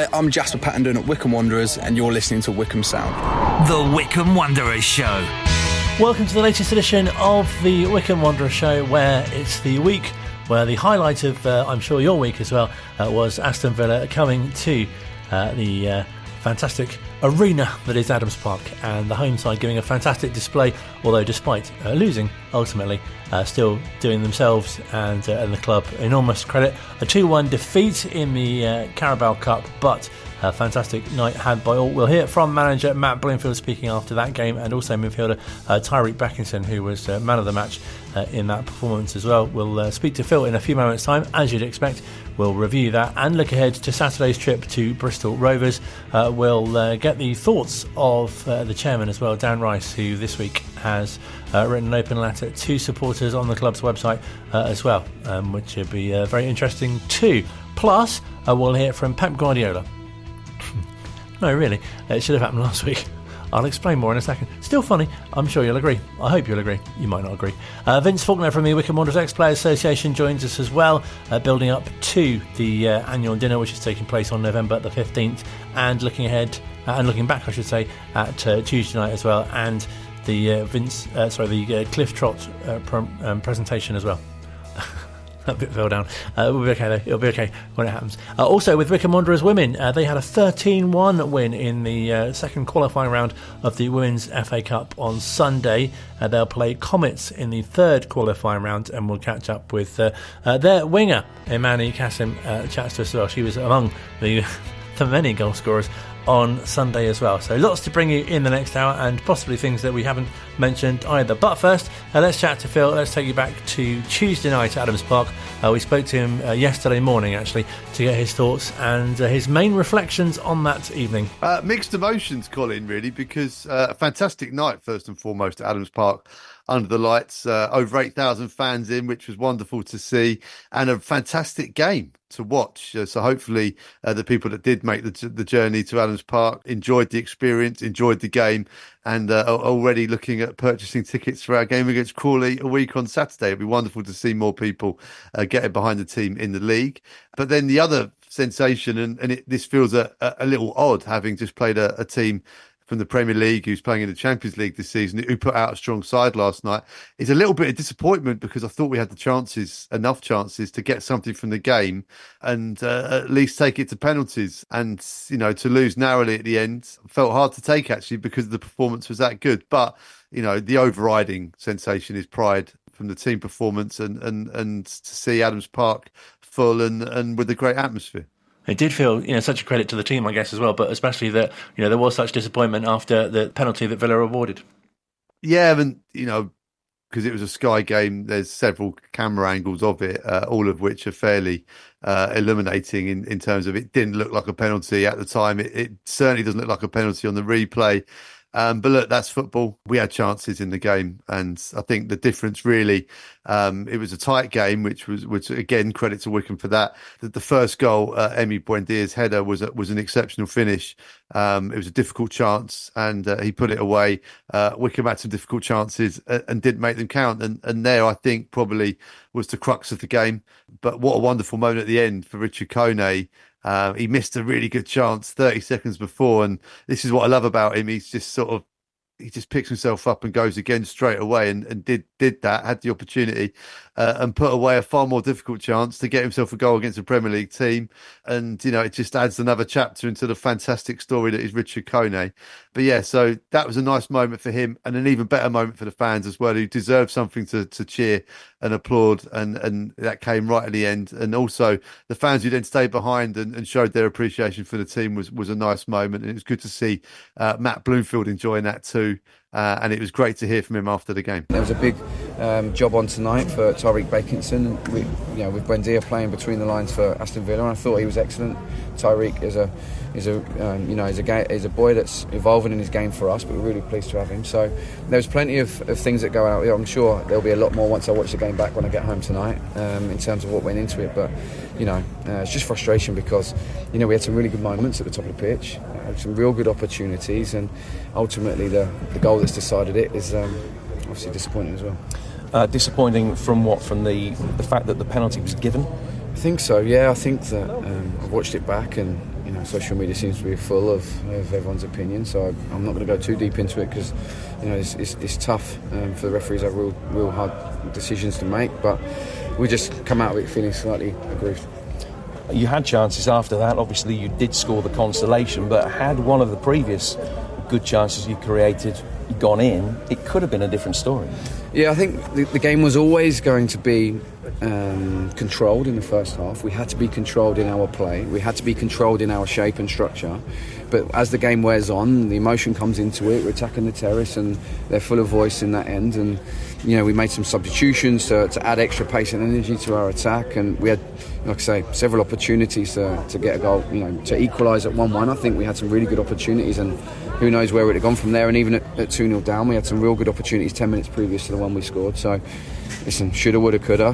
Hi, I'm Jasper Pattendon at Wycombe Wanderers, and you're listening to Wycombe Sound. The Wycombe Wanderers Show. Welcome to the latest edition of the Wycombe Wanderers Show, where it's the week where the highlight of, I'm sure, your week as well, was Aston Villa coming to the fantastic arena that is Adams Park, and the home side giving a fantastic display, although despite losing ultimately, still doing themselves and the club enormous credit. A 2-1 defeat in the Carabao Cup, but a fantastic night had by all. We'll hear from manager Matt Bloomfield speaking after that game, and also midfielder Tyreek Beckinson, who was man of the match in that performance as well. We'll speak to Phil in a few moments' time, as you'd expect. We'll review that and look ahead to Saturday's trip to Bristol Rovers. We'll get the thoughts of the chairman as well, Dan Rice, who this week has written an open letter to supporters on the club's website as well, which would be very interesting too. Plus, we'll hear from Pep Guardiola. No, really, it should have happened last week. I'll explain more in a second. Still funny, I'm sure you'll agree. I hope you'll agree. You might not agree. Vince Faulkner from the Wycombe Wanderers Ex-Players Association joins us as well, building up to the annual dinner, which is taking place on November the 15th, and looking ahead, and looking back, I should say, at Tuesday night as well, and the Cliff Trot presentation as well. That bit fell down. We'll be okay though. It'll be okay when it happens. Also with Wycombe Wanderers women, they had a 13-1 win in the second qualifying round of the Women's FA Cup on Sunday. They'll play Comets in the third qualifying round, and we'll catch up with their winger, Emani Kassem, chats to us as well. She was among the many goal scorers on Sunday as well. So lots to bring you in the next hour, and possibly things that we haven't mentioned either. But first, let's chat to Phil. Let's take you back to Tuesday night at Adams Park. We spoke to him yesterday morning, actually, to get his thoughts and his main reflections on that evening. Mixed emotions, Colin, really, because a fantastic night, first and foremost, at Adams Park. Under the lights, over 8,000 fans in, which was wonderful to see, and a fantastic game to watch. So hopefully the people that did make the journey to Adams Park enjoyed the experience, enjoyed the game, and are already looking at purchasing tickets for our game against Crawley a week on Saturday. It'd be wonderful to see more people getting behind the team in the league. But then the other sensation, and this feels a little odd, having just played a team from the Premier League who's playing in the Champions League this season, who put out a strong side last night, is a little bit of disappointment, because I thought we had enough chances to get something from the game and at least take it to penalties. And, to lose narrowly at the end felt hard to take, actually, because the performance was that good. But, the overriding sensation is pride from the team performance and to see Adams Park full and with a great atmosphere. It did feel, such a credit to the team, I guess, as well, but especially that, there was such disappointment after the penalty that Villa awarded. Yeah, and, because it was a Sky game, there's several camera angles of it, all of which are fairly illuminating in terms of it didn't look like a penalty at the time. It certainly doesn't look like a penalty on the replay. But look, that's football. We had chances in the game, and I think the difference really, it was a tight game, which again, credit to Wycombe for that. The first goal, Emi Buendia's header, was an exceptional finish. It was a difficult chance, and he put it away. Wycombe had some difficult chances and didn't make them count, and there I think probably was the crux of the game. But what a wonderful moment at the end for Richard Kone. He missed a really good chance 30 seconds before, and this is what I love about him. He's just he just picks himself up and goes again straight away, and did that, had the opportunity, and put away a far more difficult chance to get himself a goal against a Premier League team. And, it just adds another chapter into the fantastic story that is Richard Kone. But yeah, so that was a nice moment for him, and an even better moment for the fans as well, who deserved something to cheer and applaud, and that came right at the end. And also the fans who then stayed behind and showed their appreciation for the team was a nice moment, and it was good to see Matt Bloomfield enjoying that too. And it was great to hear from him after the game. There was a big job on tonight for Tyreek Beckinson, with Buendia playing between the lines for Aston Villa, and I thought he was excellent. Tyreek is a boy that's evolving in his game for us, but we're really pleased to have him. So there's plenty of things that go out. I'm sure there'll be a lot more once I watch the game back when I get home tonight, in terms of what went into it. But it's just frustration, because we had some really good moments at the top of the pitch, some real good opportunities, and ultimately the goal that's decided it is obviously disappointing as well. Disappointing from what? From the fact that the penalty was given? I think so, yeah. I think that I've watched it back, and social media seems to be full of everyone's opinion. So I'm not going to go too deep into it because it's tough for the referees. Have real hard decisions to make, but we just come out of it feeling slightly aggrieved. You had chances after that. Obviously, you did score the consolation, but had one of the previous good chances you created gone in, it could have been a different story. Yeah, I think the game was always going to be controlled in the first half. We had to be controlled in our play. We had to be controlled in our shape and structure. But as the game wears on, the emotion comes into it. We're attacking the terrace, and they're full of voice in that end. And we made some substitutions to add extra pace and energy to our attack. And we had, like I say, several opportunities to get a goal. To equalise at 1-1. I think we had some really good opportunities, and who knows where it would have gone from there. And even at 2-0 down, we had some real good opportunities 10 minutes previous to the one we scored. So, listen, shoulda, woulda, coulda.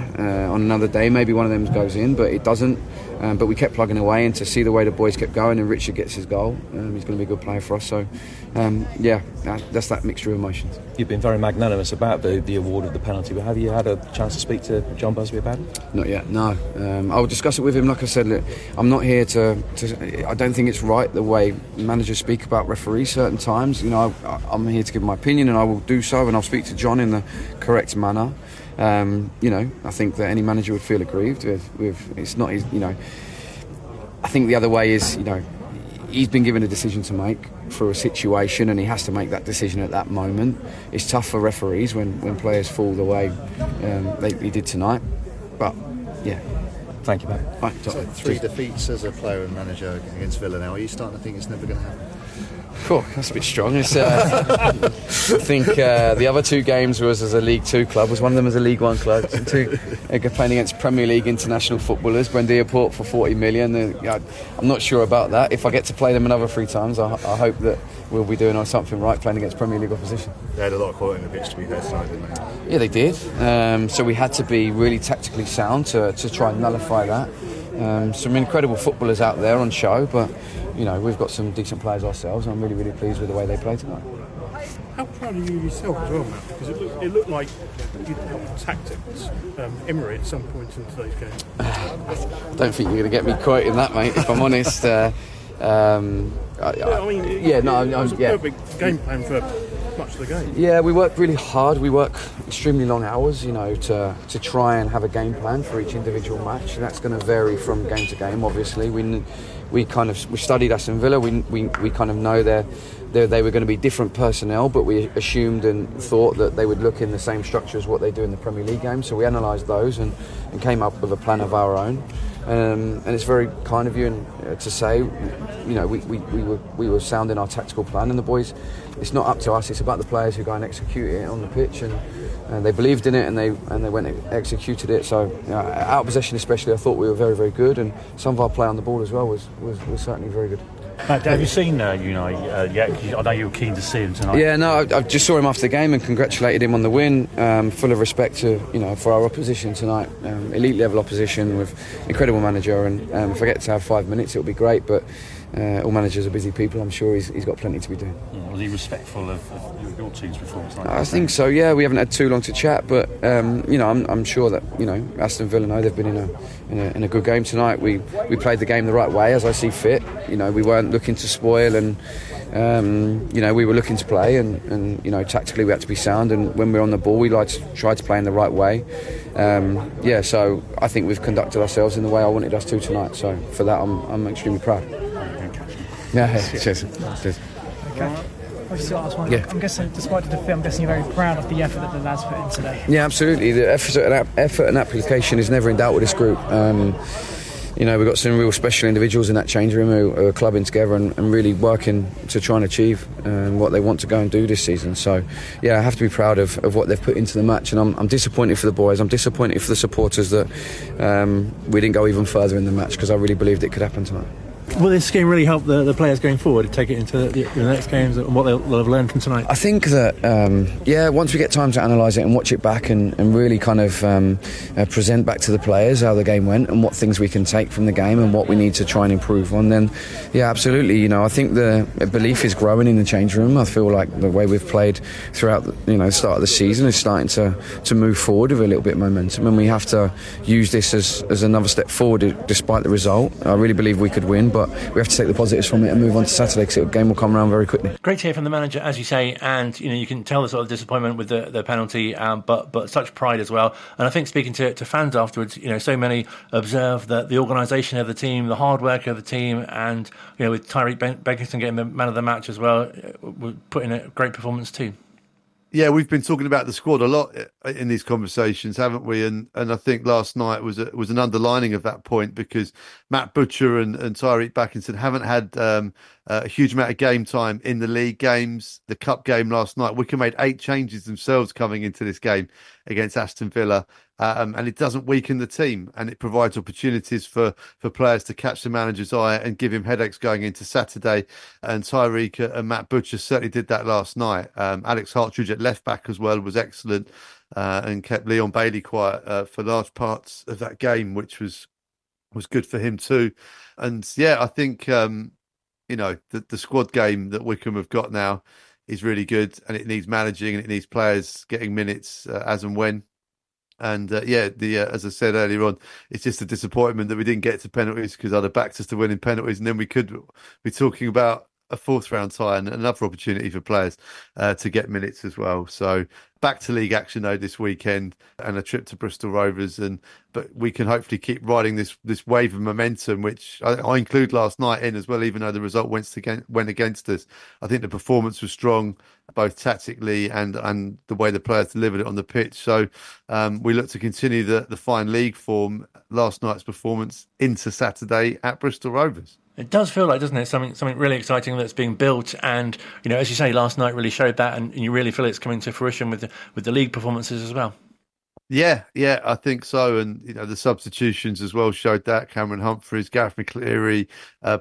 On another day, maybe one of them goes in, but it doesn't. But we kept plugging away, and to see the way the boys kept going, and Richard gets his goal, he's going to be a good player for us. So, that's that mixture of emotions. You've been very magnanimous about the award of the penalty, but have you had a chance to speak to John Busby about it? Not yet, no. I'll discuss it with him. Like I said, look, I'm not here to. I don't think it's right the way managers speak about referees certain times. I'm here to give my opinion, and I will do so, and I'll speak to John in the correct manner. I think that any manager would feel aggrieved with it's not his. I think the other way is, he's been given a decision to make for a situation, and he has to make that decision at that moment. It's tough for referees when players fall the way he did tonight. But yeah. Thank you, Matt. Right, so 3 defeats as a player and manager against Villa now. Are you starting to think it's never going to happen? Cool, that's a bit strong. I think the other 2 games was as a League 2 club. Was one of them as a League 1 club. 2 playing against Premier League international footballers. Buendia Port for 40 million. I'm not sure about that. If I get to play them another 3 times, I hope that we'll be doing something right playing against Premier League opposition. They had a lot of quality in the pitch to be fair tonight, didn't they? Yeah, they did. So we had to be really tactically sound to try and nullify that. Some incredible footballers out there on show, but we've got some decent players ourselves, and I'm really, really pleased with the way they play tonight. How proud are you of yourself as well, Matt? Because it looked like you'd helped tactics Emery at some point in today's game. I don't think you're going to get me quoting that, mate, if I'm honest. It was a perfect game plan for much of the game. Yeah, we work really hard. We work extremely long hours, to try and have a game plan for each individual match, and that's going to vary from game to game. Obviously, we studied Aston Villa. We kind of know they were going to be different personnel, but we assumed and thought that they would look in the same structure as what they do in the Premier League game. So we analysed those and came up with a plan of our own. And it's very kind of you to say, we were sound in our tactical plan, and the boys, it's not up to us, it's about the players who go and execute it on the pitch, and they believed in it, and they went and executed it. So out of possession especially, I thought we were very, very good, and some of our play on the ball as well was certainly very good. Matt, have you seen Unai yet? I know you were keen to see him tonight. Yeah, no, I just saw him after the game and congratulated him on the win. Full of respect to for our opposition tonight, elite level opposition with incredible manager. And if I get to have 5 minutes, it'll be great. But all managers are busy people. I'm sure he's got plenty to be doing. Yeah, was he respectful of your team's performance tonight? I think so. Yeah, we haven't had too long to chat, but I'm sure that Aston Villa know they've been in a good game tonight. We played the game the right way, as I see fit. We weren't looking to spoil, and we were looking to play, and tactically we had to be sound. And when we're on the ball, we try to play in the right way. So I think we've conducted ourselves in the way I wanted us to tonight. So for that, I'm extremely proud. Yeah, cheers. Okay. I'm guessing, despite the defeat, I'm guessing you're very proud of the effort that the lads put in today. Yeah, absolutely. The effort and application is never in doubt with this group. We've got some real special individuals in that change room who are clubbing together and really working to try and achieve what they want to go and do this season. So, yeah, I have to be proud of what they've put into the match, and I'm disappointed for the boys. I'm disappointed for the supporters that we didn't go even further in the match, because I really believed it could happen tonight. Will this game really help the players going forward to take it into the next games and what they'll have learned from tonight? I think that, once we get time to analyse it and watch it back and really kind of present back to the players how the game went and what things we can take from the game and what we need to try and improve on, then, yeah, absolutely. I think the belief is growing in the change room. I feel like the way we've played throughout the start of the season is starting to move forward with a little bit of momentum, and we have to use this as another step forward despite the result. I really believe we could win, but but we have to take the positives from it and move on to Saturday, because the game will come around very quickly. Great to hear from the manager, as you say, and you can tell the sort of disappointment with the penalty, but such pride as well. And I think speaking to fans afterwards, so many observe that the organisation of the team, the hard work of the team, and with Tyreek Beckinston getting the man of the match as well, put in a great performance too. Yeah, we've been talking about the squad a lot in these conversations, haven't we? And I think last night was an underlining of that point, because Matt Butcher and Tyreek Beckinston haven't had a huge amount of game time in the league games. The cup game last night, Wycombe made 8 changes themselves coming into this game against Aston Villa, and it doesn't weaken the team, and it provides opportunities for players to catch the manager's eye and give him headaches going into Saturday. And Tyreek and Matt Butcher certainly did that last night. Alex Hartridge at left back as well was excellent, and kept Leon Bailey quiet for large parts of that game, which was good for him too. And yeah, I think the squad game that Wycombe have got now is really good, and it needs managing, and it needs players getting minutes as and when. And as I said earlier on, it's just a disappointment that we didn't get to penalties, because I'd have backed us to winning penalties, and then we could be talking about a 4th round tie and another opportunity for players to get minutes as well. So back to league action though this weekend, and a trip to Bristol Rovers, but we can hopefully keep riding this wave of momentum, which I include last night in as well, even though the result went against us. I think the performance was strong, both tactically and the way the players delivered it on the pitch. So we look to continue the fine league form, last night's performance, into Saturday at Bristol Rovers. It does feel like, doesn't it, something really exciting that's being built, and as you say, last night really showed that, and you really feel it's coming to fruition with the league performances as well. Yeah, I think so. And the substitutions as well showed that. Cameron Humphreys, Gareth McCleary,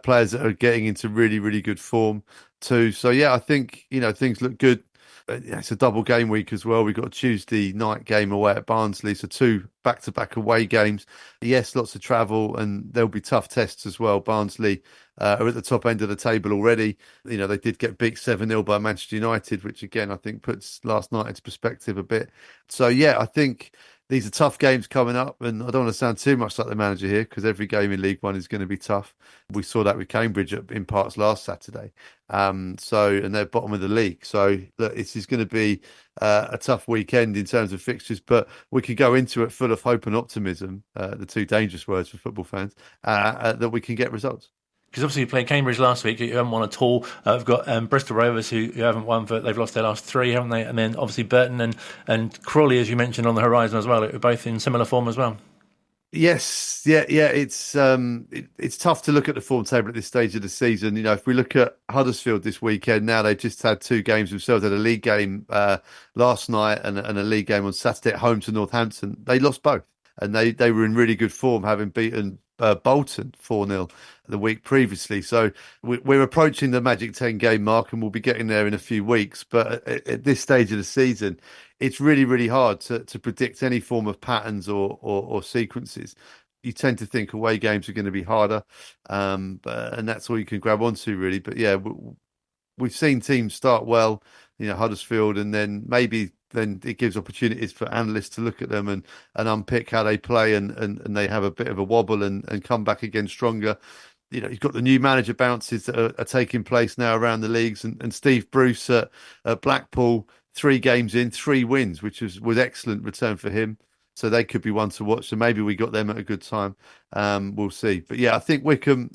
players that are getting into really, really good form too. So yeah, I think things look good. It's a double game week as well. We've got a Tuesday night game away at Barnsley, so 2 back-to-back away games. Yes, lots of travel, and there'll be tough tests as well. Barnsley are at the top end of the table already. They did get beat 7-0 by Manchester United, which again I think puts last night into perspective a bit. So yeah, I think these are tough games coming up, and I don't want to sound too much like the manager here, because every game in League One is going to be tough. We saw that with Cambridge in parts last Saturday. And they're bottom of the league. So look, this is going to be a tough weekend in terms of fixtures, but we can go into it full of hope and optimism, the 2 dangerous words for football fans, that we can get results. Because obviously you played Cambridge last week, you haven't won at all. We've got Bristol Rovers who haven't won, they've lost their last 3, haven't they? And then obviously Burton and Crawley, as you mentioned, on the horizon as well, are both in similar form as well. Yes, yeah. It's tough to look at the form table at this stage of the season. If we look at Huddersfield this weekend, now they've just had 2 games themselves. They had a league game last night and a league game on Saturday at home to Northampton. They lost both, and they were in really good form, having beaten Bolton 4-0 the week previously. So we're approaching the magic 10 game mark, and we'll be getting there in a few weeks. But at this stage of the season, it's really, really hard to predict any form of patterns or sequences. You tend to think away games are going to be harder, and that's all you can grab onto, really. But yeah, we've seen teams start well, Huddersfield, and then maybe it gives opportunities for analysts to look at them and unpick how they play, and they have a bit of a wobble and come back again stronger. You've got the new manager bounces that are taking place now around the leagues, and Steve Bruce at Blackpool, 3 games in, 3 wins, which was excellent return for him. So they could be one to watch. So maybe we got them at a good time. We'll see. But yeah, I think Wycombe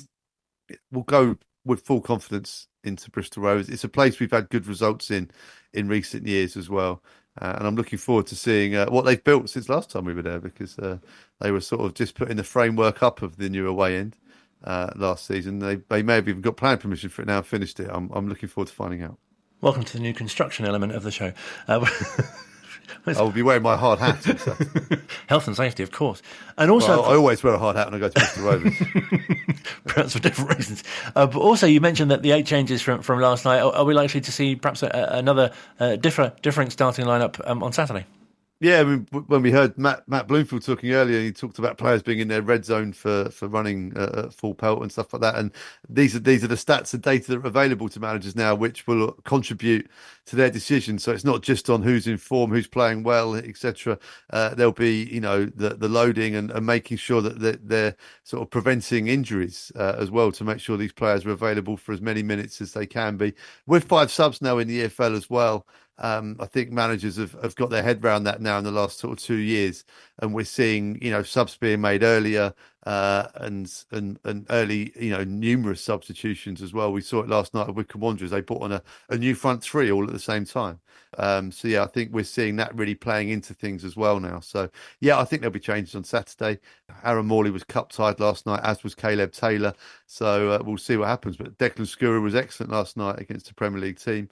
will go with full confidence into Bristol Rovers. It's a place we've had good results in recent years as well. And I'm looking forward to seeing what they've built since last time we were there, because they were sort of just putting the framework up of the new away end last season. They may have even got planning permission for it now and finished it. I'm looking forward to finding out. Welcome to the new construction element of the show. I'll be wearing my hard hat and stuff. Health and safety, of course. And also, I always wear a hard hat when I go to Bristol Rovers. Perhaps for different reasons. But also, you mentioned that the 8 changes from last night. Are we likely to see perhaps another different starting lineup on Saturday? Yeah, I mean, when we heard Matt Bloomfield talking earlier, he talked about players being in their red zone for running at full pelt and stuff like that. And these are the stats and data that are available to managers now, which will contribute to their decisions. So it's not just on who's in form, who's playing well, etc. There'll be, the loading and making sure that they're sort of preventing injuries as well, to make sure these players are available for as many minutes as they can be. With 5 subs now in the EFL as well. I think managers have got their head around that now in the last sort of 2 years, and we're seeing subs being made earlier and early numerous substitutions as well. We saw it last night at Wycombe Wanderers. They brought on a new front three all at the same time. So yeah, I think we're seeing that really playing into things as well now. So yeah, I think there'll be changes on Saturday. Aaron Morley was cup tied last night, as was Caleb Taylor. So we'll see what happens. But Declan Skura was excellent last night against the Premier League team.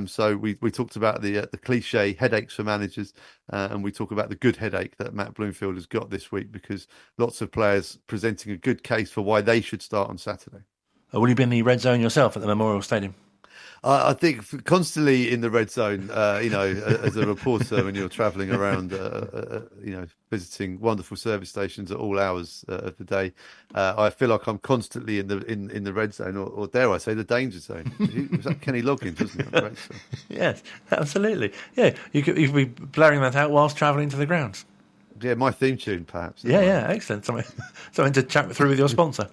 So we talked about the cliche headaches for managers, and we talk about the good headache that Matt Bloomfield has got this week, because lots of players presenting a good case for why they should start on Saturday. Will you be in the red zone yourself at the Memorial Stadium? I think constantly in the red zone, as a reporter, when you're travelling around, visiting wonderful service stations at all hours of the day, I feel like I'm constantly in the red zone, or dare I say, the danger zone. Was that Kenny Loggins, wasn't it? Great stuff. Yes, absolutely. Yeah, you could be blaring that out whilst travelling to the grounds. Yeah, my theme tune, perhaps. Yeah, excellent. Something to chat through with your sponsor.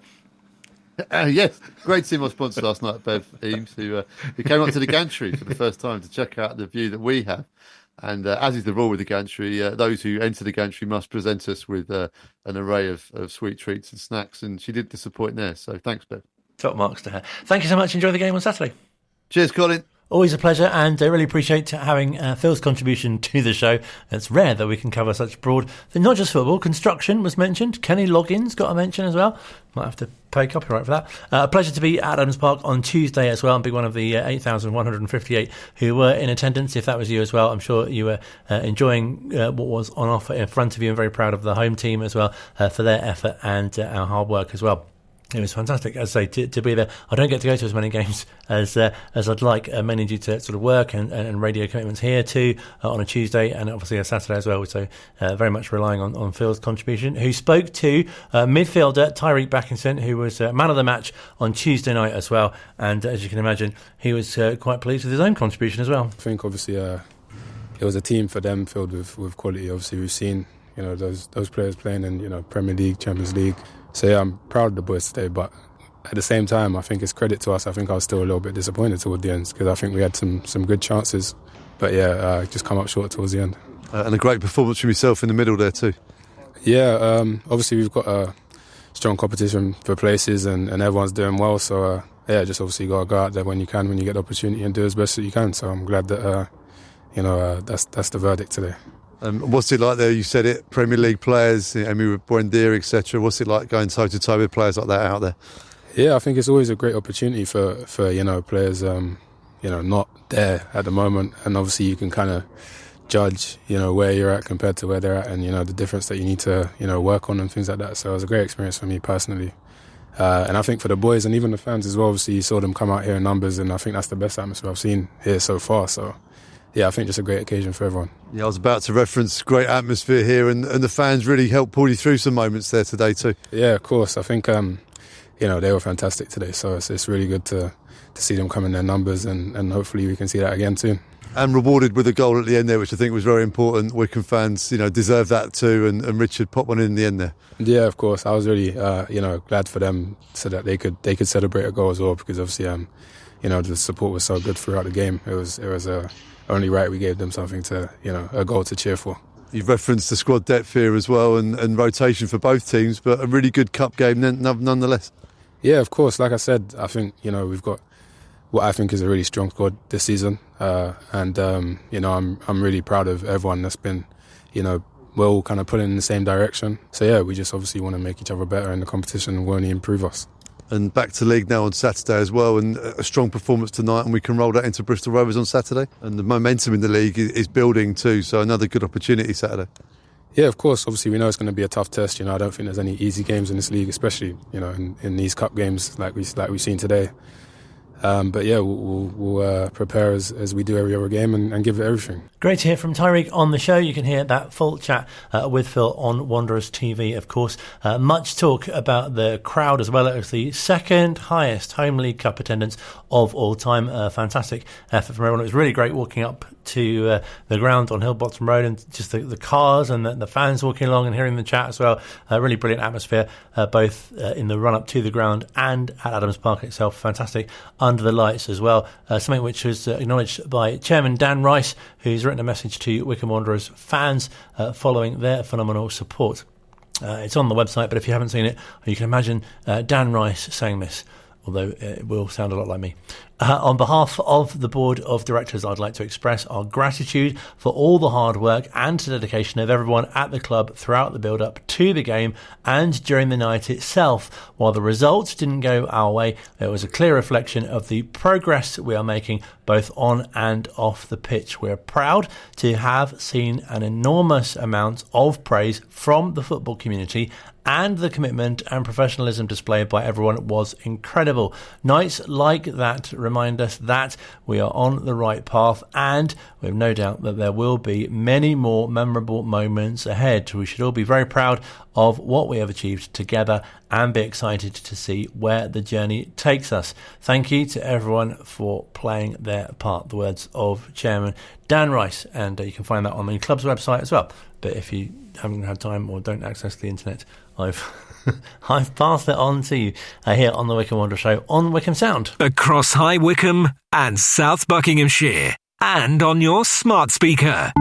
Yes, great to see my sponsor last night, Bev Eames, who came up to the gantry for the first time to check out the view that we have. And as is the rule with the gantry, those who enter the gantry must present us with an array of sweet treats and snacks. And she did disappoint there. So thanks, Bev. Top marks to her. Thank you so much. Enjoy the game on Saturday. Cheers, Colin. Always a pleasure, and I really appreciate having Phil's contribution to the show. It's rare that we can cover such broad, not just football. Construction was mentioned. Kenny Loggins got a mention as well. Might have to pay copyright for that. A pleasure to be at Adams Park on Tuesday as well, and be one of the 8,158 who were in attendance. If that was you as well, I'm sure you were enjoying what was on offer in front of you, and very proud of the home team as well for their effort and our hard work as well. It was fantastic, as I say, to be there. I don't get to go to as many games as I'd like, mainly due to sort of work and radio commitments here too on a Tuesday, and obviously a Saturday as well. So very much relying on Phil's contribution, who spoke to midfielder Tyreek Backinson, who was man of the match on Tuesday night as well. And as you can imagine, he was quite pleased with his own contribution as well. I think obviously it was a team for them filled with quality. Obviously we've seen those players playing in Premier League, Champions League. So yeah, I'm proud of the boys today, but at the same time, I think it's credit to us. I think I was still a little bit disappointed toward the end, because I think we had some good chances, but yeah, just come up short towards the end. And a great performance from yourself in the middle there too. Yeah, obviously we've got a strong competition for places, and everyone's doing well. So yeah, just obviously got to go out there when you can, when you get the opportunity, and do as best as you can. So I'm glad that that's the verdict today. What's it like there? You said it, Premier League players, Emani Buendia, etc. What's it like going toe to toe with players like that out there? Yeah, I think it's always a great opportunity for players not there at the moment, and obviously you can kind of judge where you're at compared to where they're at, and the difference that you need to work on and things like that. So it was a great experience for me personally, and I think for the boys and even the fans as well. Obviously you saw them come out here in numbers, and I think that's the best atmosphere I've seen here so far. So yeah, I think just a great occasion for everyone. Yeah, I was about to reference great atmosphere here, and the fans really helped pull you through some moments there today too. Yeah, of course. I think they were fantastic today, so it's really good to see them come in their numbers, and hopefully we can see that again soon. And rewarded with a goal at the end there, which I think was very important. Wycombe fans, deserve that too, and Richard popped one in the end there. Yeah, of course. I was really, glad for them, so that they could celebrate a goal as well, because obviously, the support was so good throughout the game. It was only right we gave them something to, a goal to cheer for. You've referenced the squad depth here as well, and rotation for both teams, but a really good cup game nonetheless. Yeah, of course. Like I said, I think we've got what I think is a really strong squad this season, and I'm really proud of everyone that's been, we're all kind of pulling in the same direction. So yeah, we just obviously want to make each other better in the competition and only improve us. And back to league now on Saturday as well, and a strong performance tonight, and we can roll that into Bristol Rovers on Saturday. And the momentum in the league is building too, so another good opportunity Saturday. Yeah, of course. Obviously, we know it's going to be a tough test. I don't think there's any easy games in this league, especially in these cup games like we've seen today. But yeah, we'll prepare as we do every other game and give it everything. Great to hear from Tyreek on the show. You can hear that full chat with Phil on Wanderers TV, of course. Much talk about the crowd as well. It was the second highest home league cup attendance of all time. Fantastic effort from everyone. It was really great walking up to the ground on Hillbottom Road and just the cars and the fans walking along and hearing the chat as well. Really brilliant atmosphere, both in the run up to the ground and at Adams Park itself. Fantastic under the lights as well. Something which was acknowledged by Chairman Dan Rice, who's written a message to Wycombe Wanderers fans following their phenomenal support. It's on the website, but if you haven't seen it, you can imagine Dan Rice saying this, although it will sound a lot like me. On behalf of the Board of Directors, I'd like to express our gratitude for all the hard work and dedication of everyone at the club throughout the build-up to the game and during the night itself. While the results didn't go our way, it was a clear reflection of the progress we are making both on and off the pitch. We're proud to have seen an enormous amount of praise from the football community, and the commitment and professionalism displayed by everyone was incredible. Nights like that remind us that we are on the right path, and we have no doubt that there will be many more memorable moments ahead. We should all be very proud of what we have achieved together and be excited to see where the journey takes us. Thank you to everyone for playing their part. The words of Chairman Dan Rice, and you can find that on the club's website as well. But if you haven't had time or don't access the internet, I've passed it on to you here on the Wycombe Wanderers Show on Wycombe Sound. Across High Wycombe and South Buckinghamshire, and on your smart speaker.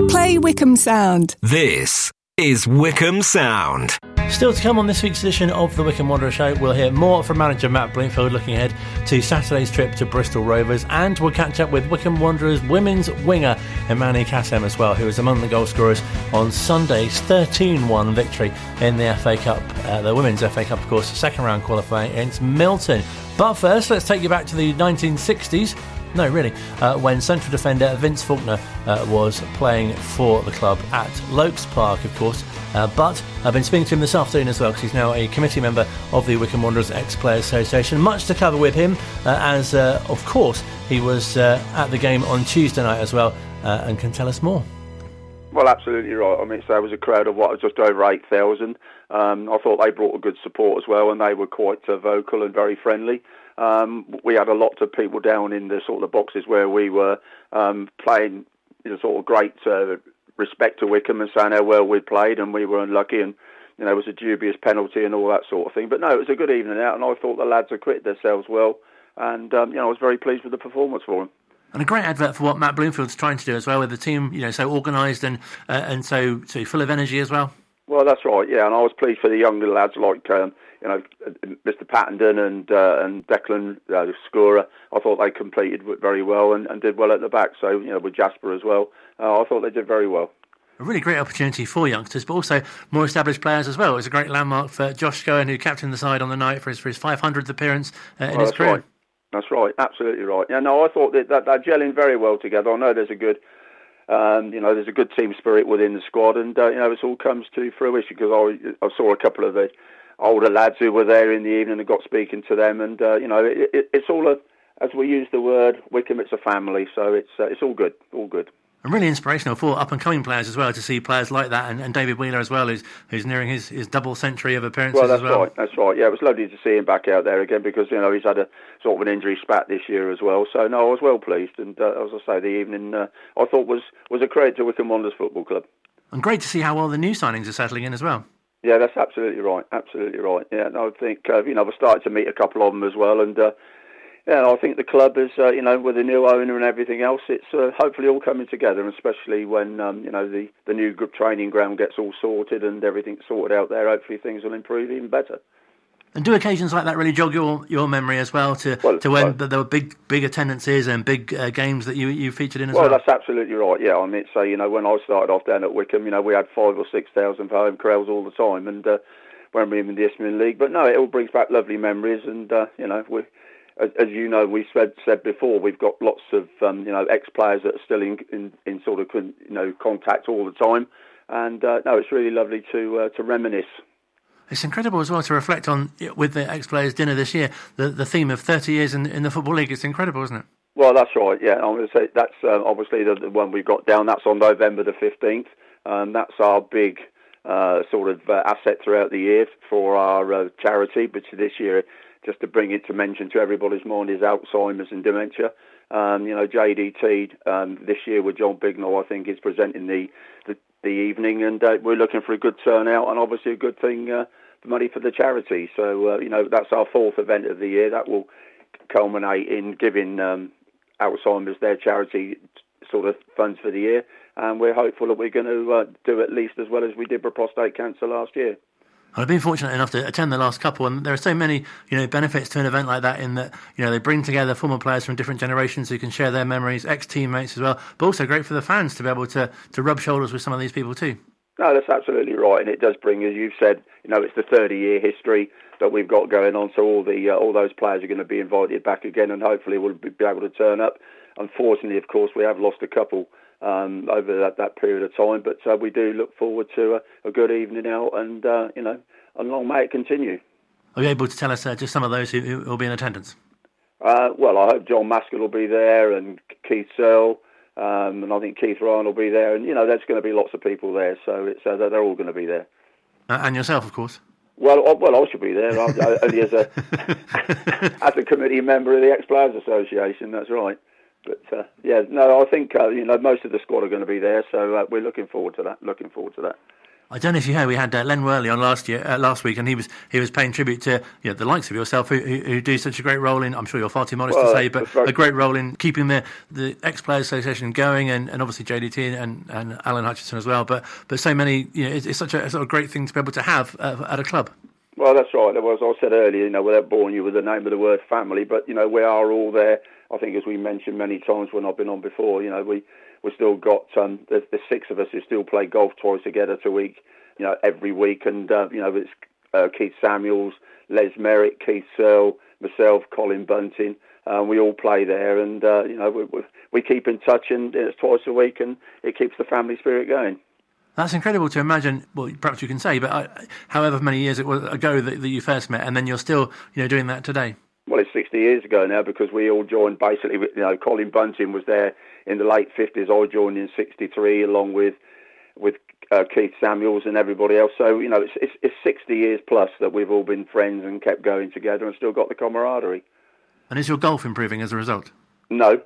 Play Wycombe Sound. This is Wycombe Sound. Still to come on this week's edition of the Wycombe Wanderers Show, we'll hear more from manager Matt Bloomfield looking ahead to Saturday's trip to Bristol Rovers, and we'll catch up with Wycombe Wanderers women's winger Emani Kassem as well, who was among the goal scorers on Sunday's 13-1 victory in the FA Cup, the Women's FA Cup, of course, second round qualifying against Milton. But first, let's take you back to the 1960s. No, really, when central defender Vince Faulkner was playing for the club at Lokes Park, of course. But I've been speaking to him this afternoon as well, because he's now a committee member of the Wycombe Wanderers Ex-Players Association. Much to cover with him, as, of course, he was at the game on Tuesday night as well, and can tell us more. Well, absolutely right. I mean, so there was a crowd of just over 8,000. I thought they brought a good support as well, and they were quite vocal and very friendly. We had a lot of people down in the sort of boxes where we were playing, sort of great respect to Wycombe and saying how well we'd played, and we were unlucky, and it was a dubious penalty and all that sort of thing. But no, it was a good evening out, and I thought the lads acquitted themselves well, and I was very pleased with the performance for them. And a great advert for what Matt Bloomfield's trying to do as well, with the team, so organised and so so full of energy as well. Well, that's right, yeah, and I was pleased for the younger lads like Mr. Pattenden and Declan Scorer. I thought they completed very well and did well at the back. So with Jasper as well, I thought they did very well. A really great opportunity for youngsters, but also more established players as well. It was a great landmark for Josh Scowen, who captained the side on the night for his 500th appearance in his career. Right. That's right, absolutely right. Yeah, no, I thought that they're gelling very well together. I know there's a good. There's a good team spirit within the squad, and this all comes to fruition because I saw a couple of the older lads who were there in the evening and got speaking to them, and it's all as we use the word Wycombe, it's a family, so it's all good, all good. And really inspirational for up-and-coming players as well, to see players like that, and David Wheeler as well, who's nearing his double century of appearances as well. Well, that's right. Yeah, it was lovely to see him back out there again because, he's had a sort of an injury spat this year as well. So, no, I was well pleased. And as I say, the evening I thought was a credit to Wycombe Wanderers Football Club. And great to see how well the new signings are settling in as well. Yeah, that's absolutely right. Absolutely right. Yeah, and I think, we're starting to meet a couple of them as well. And, I think the club is, with the new owner and everything else, it's hopefully all coming together, and especially when, the new group training ground gets all sorted and everything's sorted out there, hopefully things will improve even better. And do occasions like that really jog your memory as well to when there were big attendances and big games that you featured in as well? Well, that's absolutely right, yeah. I mean, so, when I started off down at Wycombe, we had 5,000 or 6,000 home crowds all the time, and when we were in the Isthmian League. But no, it all brings back lovely memories, and, as you know, we said before, we've got lots of ex-players that are still in sort of contact all the time, and no, it's really lovely to reminisce. It's incredible as well to reflect on, with the ex-players dinner this year, the theme of 30 years in the Football League. It's incredible, isn't it? Well, that's right, yeah. I'm going to say that's obviously the one we've got down. That's on November the 15th. That's our big sort of asset throughout the year for our charity, which this year, just to bring it to mention to everybody's mind, is Alzheimer's and dementia. JDT this year with John Bignell, I think, is presenting the evening, and we're looking for a good turnout and obviously a good thing, for money for the charity. So, that's our fourth event of the year. That will culminate in giving Alzheimer's their charity sort of funds for the year, and we're hopeful that we're going to do at least as well as we did for prostate cancer last year. I've been fortunate enough to attend the last couple, and there are so many, benefits to an event like that. In that, they bring together former players from different generations who can share their memories, ex-teammates as well, but also great for the fans to be able to rub shoulders with some of these people too. No, that's absolutely right, and it does bring, as you've said, it's the 30-year history that we've got going on. So all those players are going to be invited back again, and hopefully we'll be able to turn up. Unfortunately, of course, we have lost a couple over that period of time, but we do look forward to a good evening out, and and long may it continue. Are you able to tell us just some of those who will be in attendance? Well, I hope John Maskell will be there, and Keith Searle, and I think Keith Ryan will be there, and there's going to be lots of people there, so it's they're all going to be there. And yourself, of course. Well, I should be there only as a committee member of the Ex-Players Association. That's right. But I think most of the squad are going to be there, so we're looking forward to that. I don't know if you heard, we had Len Worley on last week, and he was paying tribute to the likes of yourself who do such a great role in. I'm sure you're far too modest to say, but a great role in keeping the Ex-Players Association going, and obviously JDT and Alan Hutchinson as well. But so many, it's such a sort of great thing to be able to have at a club. Well, that's right. As I said earlier, without boring you with the name of the word family, but we are all there. I think, as we mentioned many times when I've been on before, we've still got the six of us who still play golf twice together every week, and it's Keith Samuels, Les Merritt, Keith Searle, myself, Colin Bunting. We all play there, and we keep in touch, and it's twice a week, and it keeps the family spirit going. That's incredible to imagine. Well, perhaps you can say, but however many years it was ago that you first met, and then you're still doing that today. Well, it's 60 years ago now, because we all joined basically. Colin Bunting was there in the late 50s. I joined in 63 along with Keith Samuels and everybody else. So it's 60 years plus that we've all been friends and kept going together and still got the camaraderie. And is your golf improving as a result? No,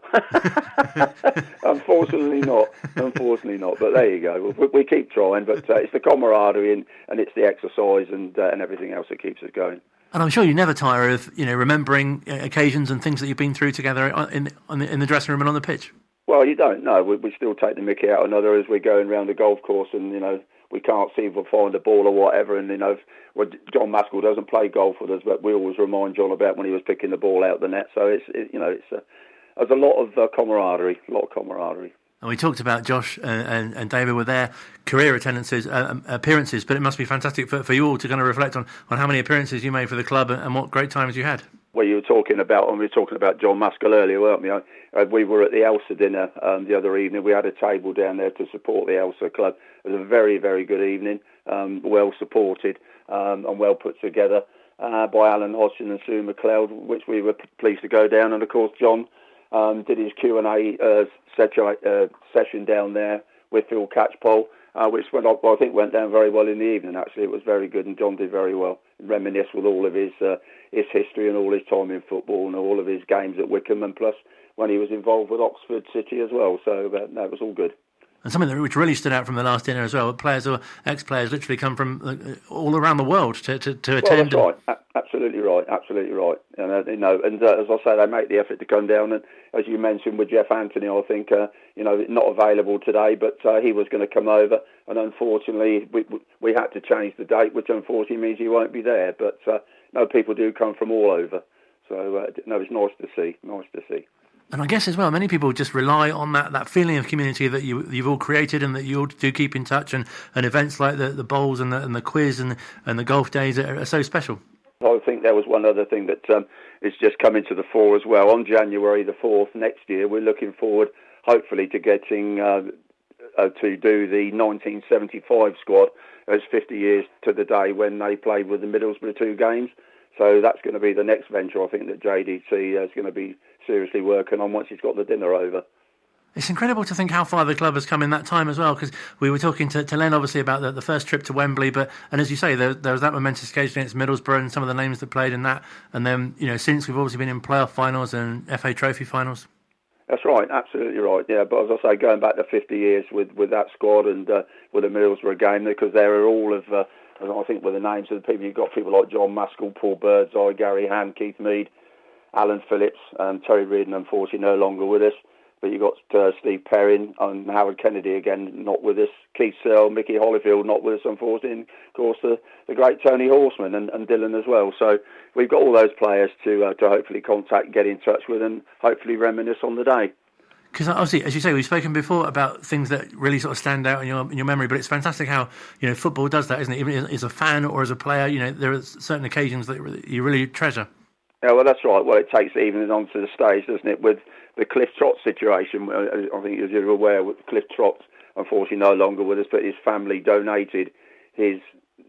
unfortunately not. But there you go. We keep trying, but it's the camaraderie and it's the exercise and everything else that keeps us going. And I'm sure you never tire of remembering occasions and things that you've been through together in the dressing room and on the pitch. Well, you don't know. We still take the mickey out of another as we're going around the golf course, and we can't see if we'll find a ball or whatever. And John Maskell doesn't play golf with us, but we always remind John about when he was picking the ball out of the net. So there's a lot of camaraderie. And we talked about Josh and David with their career attendances, appearances, but it must be fantastic for you all to kind of reflect on how many appearances you made for the club and what great times you had. Well, we were talking about John Maskell earlier, weren't we? We were at the Elsa dinner the other evening. We had a table down there to support the Elsa club. It was a very, very good evening, well supported and well put together by Alan Hodgson and Sue McLeod, which we were pleased to go down. And of course, John did his Q&A session down there with Phil Catchpole, which I think went down very well in the evening. Actually, it was very good, and John did very well. Reminisce with all of his history and all his time in football and all of his games at Wycombe, and plus when he was involved with Oxford City as well. So it was all good. And something which really stood out from the last dinner as well, players or ex-players literally come from all around the world to attend. Well, that's right. Absolutely right. And as I say, they make the effort to come down. And as you mentioned with Jeff Anthony, I think not available today, but he was going to come over, and unfortunately we had to change the date, which unfortunately means he won't be there. But people do come from all over, so it's nice to see. And I guess as well, many people just rely on that feeling of community that you've all created, and that you all do keep in touch, and events like the bowls and the quiz and the golf days are so special. I think there was one other thing that is just coming to the fore as well. On January the 4th next year, we're looking forward, hopefully, to getting to do the 1975 squad as 50 years to the day when they played with the Middlesbrough 2 games. So that's going to be the next venture, I think, that JDT is going to be seriously working on once he's got the dinner over. It's incredible to think how far the club has come in that time as well, because we were talking to Len, obviously, about the first trip to Wembley, and as you say, there was that momentous occasion against Middlesbrough and some of the names that played in that, and then, since we've obviously been in playoff finals and FA Trophy finals. That's right, absolutely right, yeah, but as I say, going back to 50 years with that squad and with the Middlesbrough game, because they are all of, I think with the names of the people, you've got people like John Maskell, Paul Birdseye, Gary Ham, Keith Mead, Alan Phillips, Terry Reardon, unfortunately no longer with us. But you've got Steve Perrin and Howard Kennedy again not with us, Keith Searle, Mickey Holyfield not with us, unfortunately, and of course the great Tony Horseman and Dylan as well. So we've got all those players to hopefully contact, get in touch with, and hopefully reminisce on the day. Because obviously, as you say, we've spoken before about things that really sort of stand out in your memory, but it's fantastic how football does that, isn't it? Even as a fan or as a player, there are certain occasions that you really treasure. Yeah, well, that's right. Well, it takes it even onto the stage, doesn't it, with the Cliff Trott situation. I think, as you're aware, Cliff Trott, unfortunately, no longer with us, but his family donated his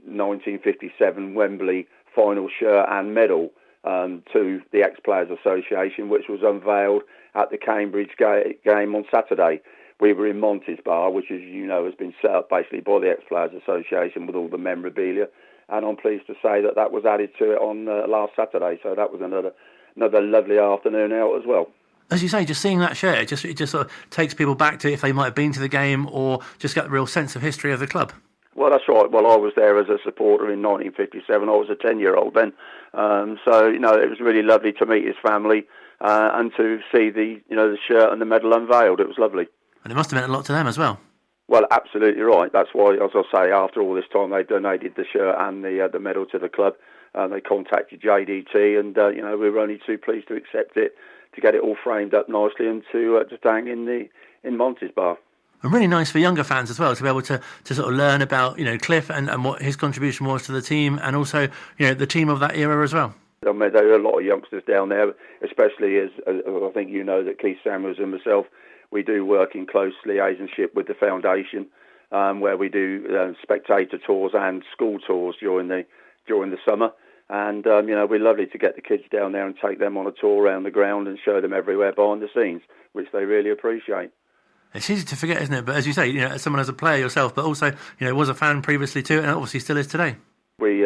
1957 Wembley final shirt and medal to the Ex-Players Association, which was unveiled at the Cambridge game on Saturday. We were in Monty's Bar, which, as you know, has been set up basically by the Ex-Players Association with all the memorabilia. And I'm pleased to say that was added to it on last Saturday. So that was another lovely afternoon out as well. As you say, just seeing that shirt, it just sort of takes people back to if they might have been to the game or just get the real sense of history of the club. Well, that's right. Well, I was there as a supporter in 1957. I was a 10-year-old then. So, it was really lovely to meet his family and to see the shirt and the medal unveiled. It was lovely. And it must have meant a lot to them as well. Well, absolutely right. That's why, as I say, after all this time, they donated the shirt and the medal to the club. They contacted JDT, and we were only too pleased to accept it, to get it all framed up nicely and to hang in Monty's Bar. And really nice for younger fans as well to be able to sort of learn about Cliff and what his contribution was to the team, and also the team of that era as well. I mean, there are a lot of youngsters down there, especially as I think that Keith Samuels and myself. We do work in close liaisonship with the foundation, where we do spectator tours and school tours during the summer. And we're lovely to get the kids down there and take them on a tour around the ground and show them everywhere behind the scenes, which they really appreciate. It's easy to forget, isn't it? But as you say, as someone as a player yourself, but also was a fan previously too, and obviously still is today. We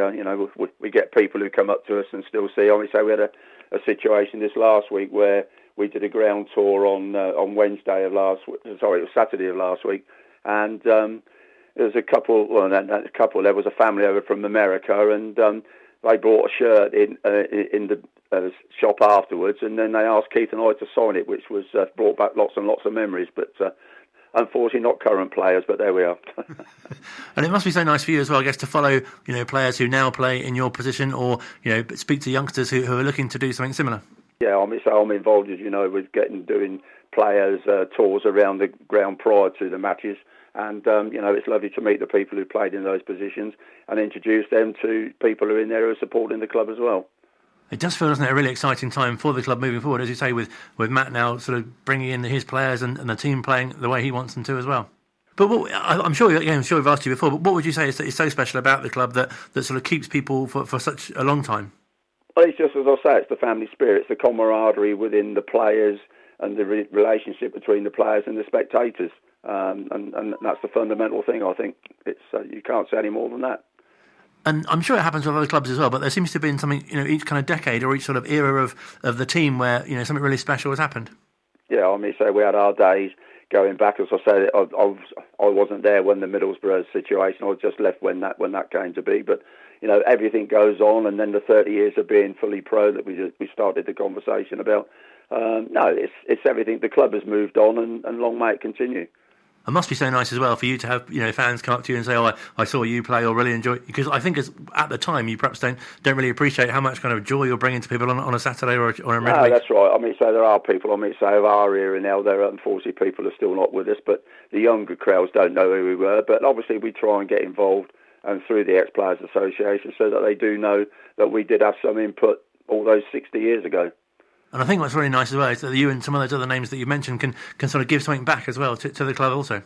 get people who come up to us and still see. I mean, so we had a situation this last week where we did a ground tour on Wednesday of last week. Sorry, it was Saturday of last week, and there was a couple. Well, there was a family over from America, and they brought a shirt in the shop afterwards, and then they asked Keith and I to sign it, which was brought back lots and lots of memories. But unfortunately, not current players, but there we are. And it must be so nice for you as well, I guess, to follow players who now play in your position, or speak to youngsters who are looking to do something similar. Yeah, I'm involved, as you know, with doing players tours around the ground prior to the matches, and it's lovely to meet the people who played in those positions and introduce them to people who are in there who are supporting the club as well. It does feel, doesn't it, a really exciting time for the club moving forward, as you say, with Matt now sort of bringing in his players and the team playing the way he wants them to as well. But I'm sure we've asked you before, but what would you say is so special about the club that sort of keeps people for such a long time? Well, it's just, as I say, it's the family spirit, it's the camaraderie within the players and the relationship between the players and the spectators. And that's the fundamental thing, I think. It's you can't say any more than that. And I'm sure it happens with other clubs as well, but there seems to have been something, each kind of decade or each sort of era of the team where, something really special has happened. Yeah, I mean, so we had our days going back. As I said, I wasn't there when the Middlesbrough situation, I just left when that came to be, but everything goes on, and then the 30 years of being fully pro that we started the conversation about. No, it's everything. The club has moved on, and long may it continue. It must be so nice as well for you to have fans come up to you and say, "Oh, I saw you play," or really enjoy. Because I think at the time you perhaps don't really appreciate how much kind of joy you're bringing to people on a Saturday or a midweek. No, that's right. I mean, so there are people. I mean, so of our era now, there are unfortunately people are still not with us, but the younger crowds don't know who we were. But obviously, we try and get involved and through the Ex-Players Association, so that they do know that we did have some input all those 60 years ago. And I think what's really nice as well is that you and some of those other names that you mentioned can sort of give something back as well to the club also.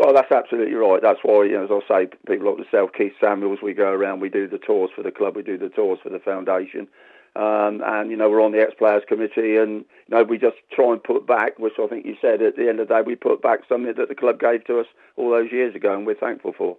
Well, that's absolutely right. That's why, as I say, people like myself, Keith Samuels, we go around, we do the tours for the club, we do the tours for the foundation. And, we're on the ex-players committee, and, we just try and put back, which I think you said at the end of the day, we put back something that the club gave to us all those years ago, and we're thankful for.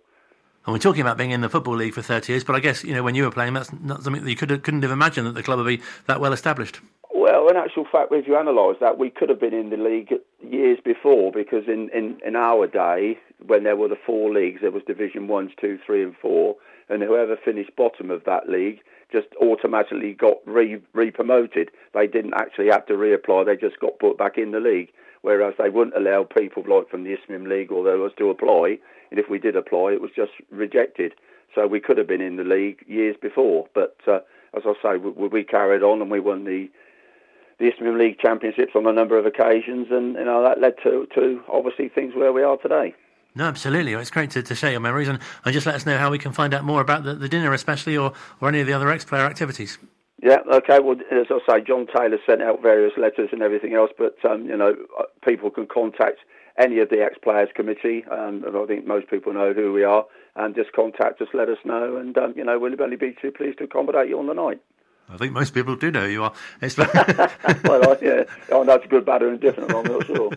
And we're talking about being in the Football League for 30 years, but I guess, when you were playing, that's not something that you couldn't have imagined that the club would be that well established. Well, in actual fact, if you analyse that, we could have been in the league years before, because in our day, when there were the 4 leagues, there was Division 1, 2, 3 and 4, and whoever finished bottom of that league just automatically got re-promoted. They didn't actually have to reapply, they just got put back in the league, whereas they wouldn't allow people like from the Isthmian League or those to apply, and if we did apply, it was just rejected. So we could have been in the league years before, but as I say, we carried on and we won the Isthmian League Championships on a number of occasions, and that led to obviously things where we are today. No, absolutely. It's great to share your memories, and just let us know how we can find out more about the dinner, especially, or any of the other ex-player activities. Yeah, okay. Well, as I say, John Taylor sent out various letters and everything else, but people can contact any of the ex-players committee, and I think most people know who we are, and just contact us, let us know, and we'll only be too pleased to accommodate you on the night. I think most people do know who you are. Well, yeah, that's good, bad, and different. I'm not sure.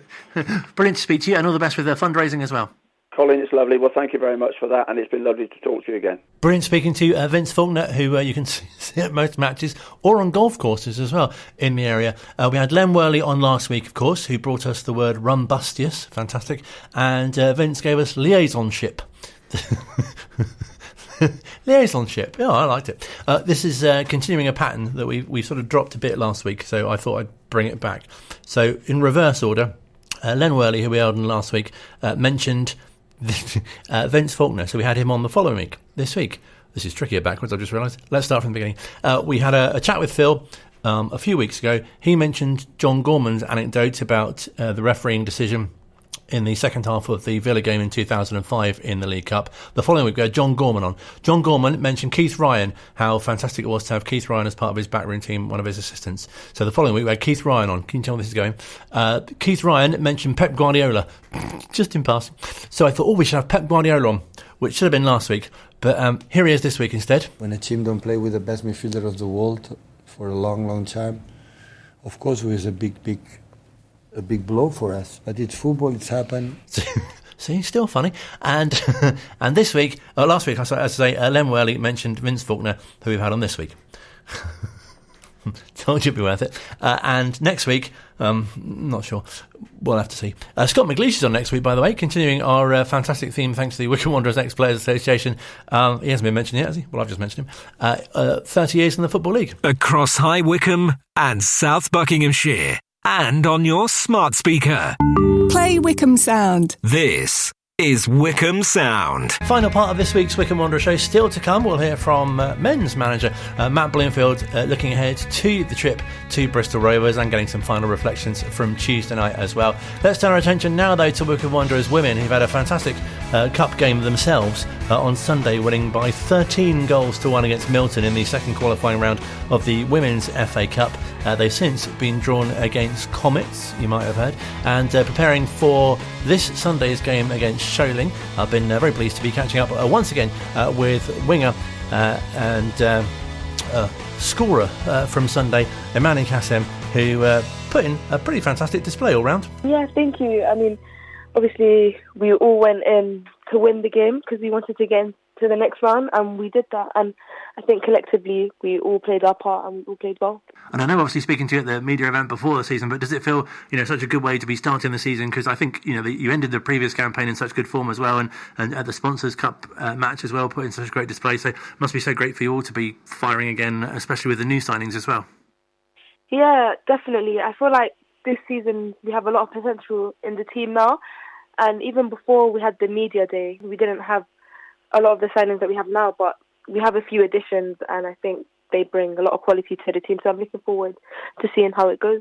Brilliant to speak to you, and all the best with the fundraising as well. Colin, it's lovely. Well, thank you very much for that, and it's been lovely to talk to you again. Brilliant speaking to Vince Faulkner, who you can see at most matches or on golf courses as well in the area. We had Len Worley on last week, of course, who brought us the word rumbustious, fantastic, and Vince gave us liaisonship. Liaisonship, yeah, I liked it. This is continuing a pattern that we sort of dropped a bit last week, so I thought I'd bring it back. So in reverse order, Len Worley, who we had on last week, mentioned Vince Faulkner, so we had him on the following week. This week, this is trickier backwards, I've just realised. Let's start from the beginning. We had a chat with Phil a few weeks ago. He mentioned John Gorman's anecdote about the refereeing decision in the second half of the Villa game in 2005 in the League Cup. The following week we had John Gorman on. John Gorman mentioned Keith Ryan, how fantastic it was to have Keith Ryan as part of his backroom team, one of his assistants. So the following week we had Keith Ryan on. Can you tell me this is going? Keith Ryan mentioned Pep Guardiola, just in passing. So I thought, we should have Pep Guardiola on, which should have been last week. But here he is this week instead. When a team don't play with the best midfielder of the world for a long, long time, of course it was a big blow for us, but it's football, it's happened. See, still funny. And this week, last week, I say, Len Worley mentioned Vince Faulkner, who we've had on this week. Told you it'd be worth it. And next week, not sure. We'll have to see. Scott McLeish is on next week, by the way, continuing our fantastic theme thanks to the Wycombe Wanderers Ex-Players Association. He hasn't been mentioned yet, has he? Well, I've just mentioned him. 30 years in the Football League. Across High Wycombe and South Buckinghamshire. And on your smart speaker. Play Wycombe Sound. This is Wycombe Sound. Final part of this week's Wycombe Wanderers Show still to come. We'll hear from men's manager Matt Bloomfield looking ahead to the trip to Bristol Rovers and getting some final reflections from Tuesday night as well. Let's turn our attention now though to Wycombe Wanderers women, who've had a fantastic cup game themselves on Sunday, winning by 13 goals to 1 against Milton in the second qualifying round of the Women's FA Cup. They've since been drawn against Comets, you might have heard, and preparing for this Sunday's game against Sholing. I've been very pleased to be catching up once again with winger and scorer from Sunday, Emani Kassem, who put in a pretty fantastic display all round. Yeah, thank you. I mean, obviously we all went in to win the game because we wanted to get into the next round, and we did that. And I think collectively we all played our part and we all played well. And I know, obviously, speaking to you at the media event before the season, but does it feel, such a good way to be starting the season? Because I think, you ended the previous campaign in such good form as well, and at the Sponsors Cup match as well, put in such a great display. So it must be so great for you all to be firing again, especially with the new signings as well. Yeah, definitely. I feel like this season we have a lot of potential in the team now. And even before we had the media day, we didn't have a lot of the signings that we have now, but we have a few additions, and I think they bring a lot of quality to the team. So I'm looking forward to seeing how it goes.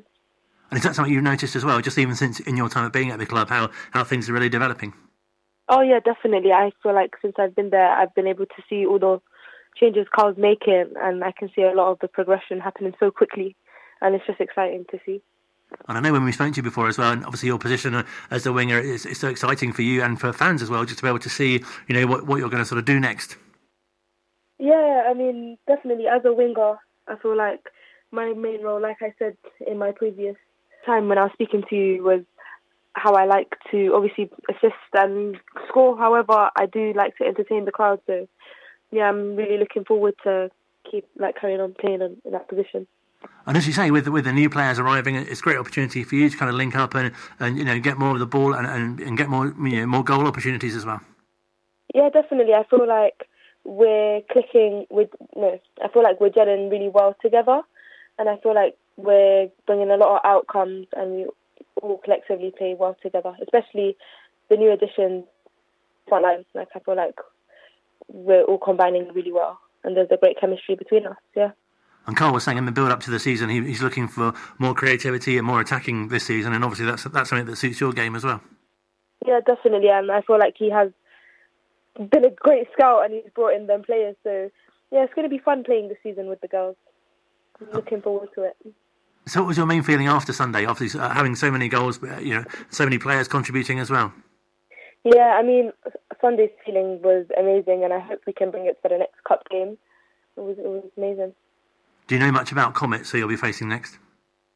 And is that something you've noticed as well, just even since in your time of being at the club, how things are really developing? Oh yeah, definitely. I feel like since I've been there, I've been able to see all the changes Carl's making, and I can see a lot of the progression happening so quickly, and it's just exciting to see. And I know when we spoke to you before as well, and obviously your position as the winger is so exciting for you and for fans as well, just to be able to see, what you're going to sort of do next. Yeah, I mean, definitely as a winger, I feel like my main role, like I said in my previous time when I was speaking to you, was how I like to obviously assist and score. However, I do like to entertain the crowd. So, yeah, I'm really looking forward to carrying on playing in that position. And as you say, with the new players arriving, it's a great opportunity for you to kind of link up and get more of the ball and get more more goal opportunities as well. Yeah, definitely. I feel like we're clicking I feel like we're gelling really well together, and I feel like we're bringing a lot of outcomes, and we all collectively play well together, especially the new additions front line. Like, I feel like we're all combining really well, and there's a great chemistry between us. Yeah. And Carl was saying in the build-up to the season, he's looking for more creativity and more attacking this season, and obviously that's something that suits your game as well. Yeah, definitely, and I feel like he has been a great scout and he's brought in them players. So, yeah, it's going to be fun playing this season with the girls. I'm looking forward to it. So what was your main feeling after Sunday, obviously having so many goals, so many players contributing as well? Yeah, I mean, Sunday's feeling was amazing, and I hope we can bring it for the next cup game. It was amazing. Do you know much about Comets, who you'll be facing next?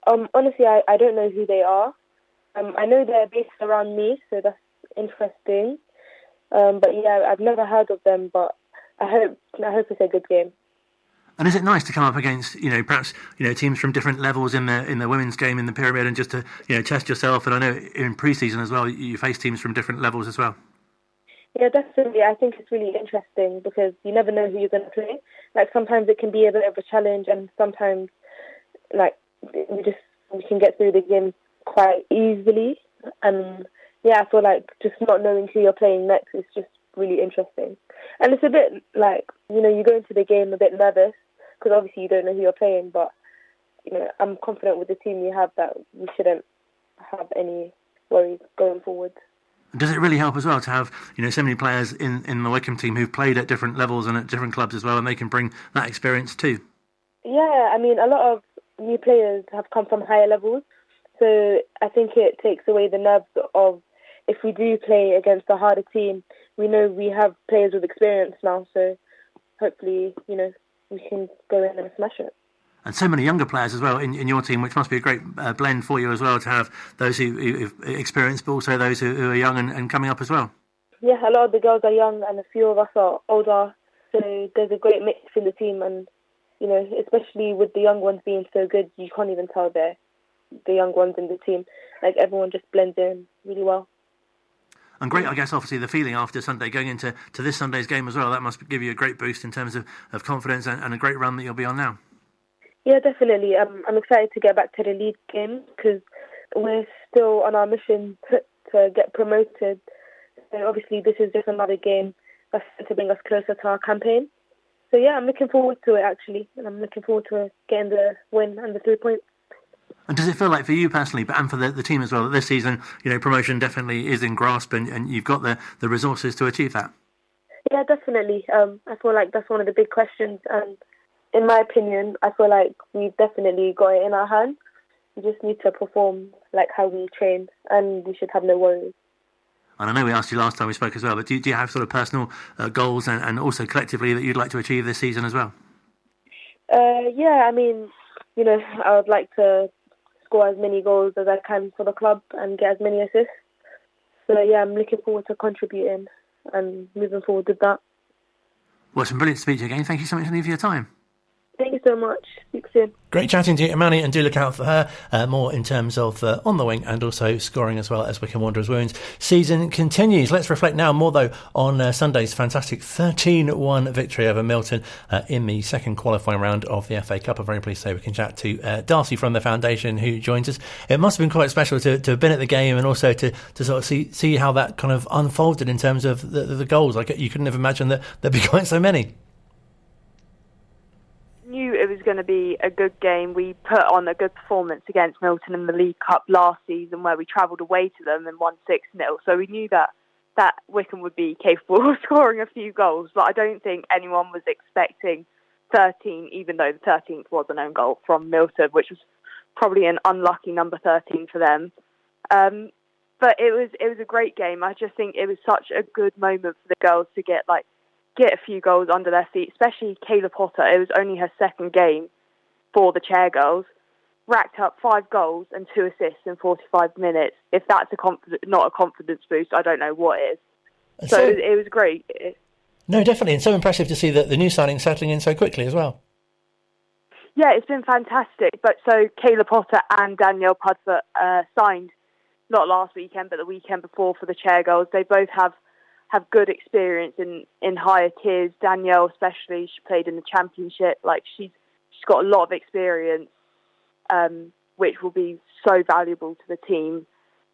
Honestly, I don't know who they are. I know they're based around me, so that's interesting. But yeah, I've never heard of them, but I hope it's a good game. And is it nice to come up against, perhaps, teams from different levels in the women's game in the pyramid, and just to, test yourself? And I know in pre-season as well, you face teams from different levels as well. Yeah, definitely. I think it's really interesting because you never know who you're going to play. Like, sometimes it can be a bit of a challenge, and sometimes, we can get through the game quite easily. And yeah, I feel like just not knowing who you're playing next is just really interesting. And it's a bit like, you go into the game a bit nervous because obviously you don't know who you're playing, but, I'm confident with the team you have that we shouldn't have any worries going forward. Does it really help as well to have, so many players in the Wycombe team who've played at different levels and at different clubs as well, and they can bring that experience too? Yeah, I mean, a lot of new players have come from higher levels, so I think it takes away the nerves of if we do play against a harder team, we know we have players with experience now, so hopefully, we can go in and smash it. And so many younger players as well in your team, which must be a great blend for you as well, to have those who've experienced, but also those who are young and coming up as well. Yeah, a lot of the girls are young and a few of us are older, so there's a great mix in the team, and, especially with the young ones being so good, you can't even tell they're the young ones in the team. Like, everyone just blends in really well. And great, I guess, obviously, the feeling after Sunday, going into this Sunday's game as well, that must give you a great boost in terms of confidence and a great run that you'll be on now. Yeah, definitely. I'm excited to get back to the league game because we're still on our mission to get promoted. So obviously this is just another game that's to bring us closer to our campaign. So yeah, I'm looking forward to it actually, and I'm looking forward to getting the win and the 3 points. And does it feel like for you personally, but and for the team as well, that this season, promotion definitely is in grasp and you've got the resources to achieve that? Yeah, definitely. I feel like that's one of the big questions, and in my opinion, I feel like we've definitely got it in our hands. We just need to perform like how we train, and we should have no worries. And I know we asked you last time we spoke as well, but do you have sort of personal goals and also collectively that you'd like to achieve this season as well? Yeah, I mean, I would like to score as many goals as I can for the club and get as many assists. So yeah, I'm looking forward to contributing and moving forward with that. Well, it's been brilliant to speak to you again. Thank you so much for your time. Thank you so much. Speak soon. Great chatting to you, Emani, and do look out for her more in terms of on the wing and also scoring as well as Wycombe Wanderers Wounds season continues. Let's reflect now more though on Sunday's fantastic 13-1 victory over Milton in the second qualifying round of the FA Cup. I'm very pleased to say we can chat to Darcie from the Foundation who joins us. It must have been quite special to have been at the game and also to sort of see how that kind of unfolded in terms of the goals. Like, you couldn't have imagined that there'd be quite so many. Knew it was going to be a good game. We put on a good performance against Milton in the League Cup last season where we travelled away to them and won 6-0. So we knew that Wycombe would be capable of scoring a few goals. But I don't think anyone was expecting 13, even though the 13th was an own goal from Milton, which was probably an unlucky number 13 for them. But it was a great game. I just think it was such a good moment for the girls to get a few goals under their feet, especially Kayla Potter. It was only her second game for the Chairgirls. Racked up 5 goals and 2 assists in 45 minutes. If that's not a confidence boost, I don't know what is. So it was great. No, definitely, and so impressive to see the new signing settling in so quickly as well. Yeah, it's been fantastic. But so Kayla Potter and Danielle Pudford signed not last weekend, but the weekend before for the Chairgirls. They both have good experience in higher tiers. Danielle, especially, she played in the Championship. She's got a lot of experience, which will be so valuable to the team.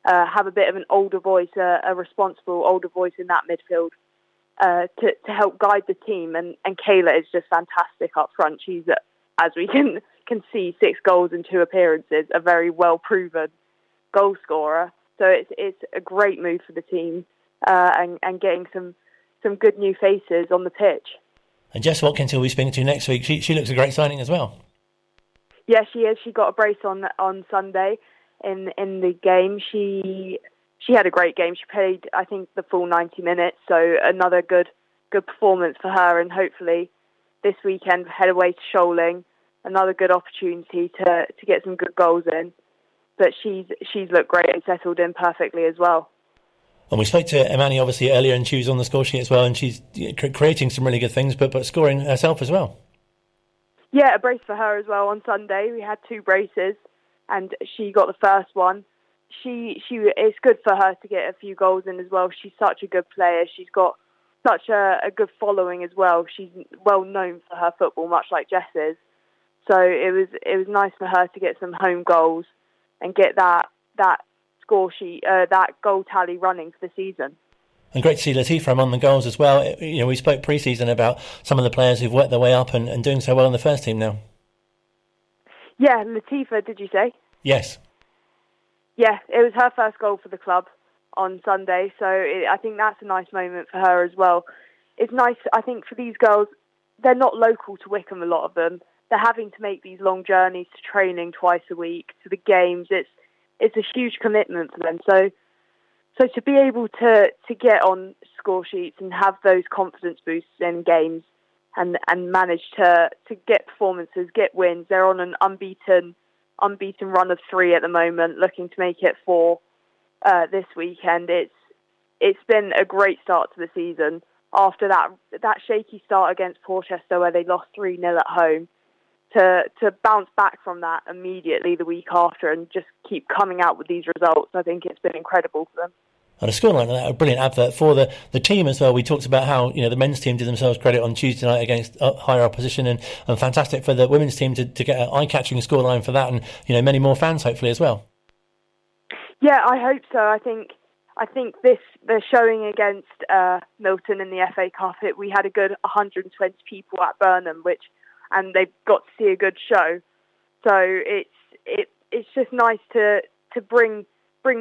Have a bit of an older voice, a responsible older voice in that midfield to help guide the team. And Kayla is just fantastic up front. She's, as we can see, 6 goals in 2 appearances, a very well-proven goal scorer. So it's a great move for the team and getting some good new faces on the pitch. And Jess Watkins, who we'll be speaking to next week, she looks a great signing as well. Yeah, she is. She got a brace on Sunday in the game. She had a great game. She played, I think, the full 90 minutes. So another good performance for her. And hopefully this weekend head away to Shoaling, another good opportunity to get some good goals in. But she's looked great and settled in perfectly as well. And we spoke to Emani obviously earlier, and she was on the score sheet as well, and she's creating some really good things, but scoring herself as well. Yeah, a brace for her as well on Sunday. We had 2 braces, and she got the first one. It's good for her to get a few goals in as well. She's such a good player. She's got such a good following as well. She's well known for her football, much like Jess is. So it was nice for her to get some home goals and get that score sheet, that goal tally running for the season. And great to see Latifa among the goals as well. We spoke pre-season about some of the players who've worked their way up and doing so well in the first team now. Yeah, Latifa, did you say? Yes. Yeah, it was her first goal for the club on Sunday, so I think that's a nice moment for her as well. It's nice, I think, for these girls, they're not local to Wycombe, a lot of them. They're having to make these long journeys to training twice a week, to the games. It's a huge commitment for them. So to be able to get on score sheets and have those confidence boosts in games and manage to get performances, get wins. They're on an unbeaten run of 3 at the moment, looking to make it 4 this weekend. It's been a great start to the season. After that shaky start against Portchester where they lost 3-0 at home, to bounce back from that immediately the week after and just keep coming out with these results, I think it's been incredible for them. And a scoreline of that, a brilliant advert for the team as well. We talked about how the men's team did themselves credit on Tuesday night against higher opposition, and fantastic for the women's team to get an eye-catching scoreline for that, and many more fans hopefully as well. Yeah, I hope so. I think they're showing against Milton in the FA Cup. We had a good 120 people at Burnham, and they got to see a good show. So it's just nice to bring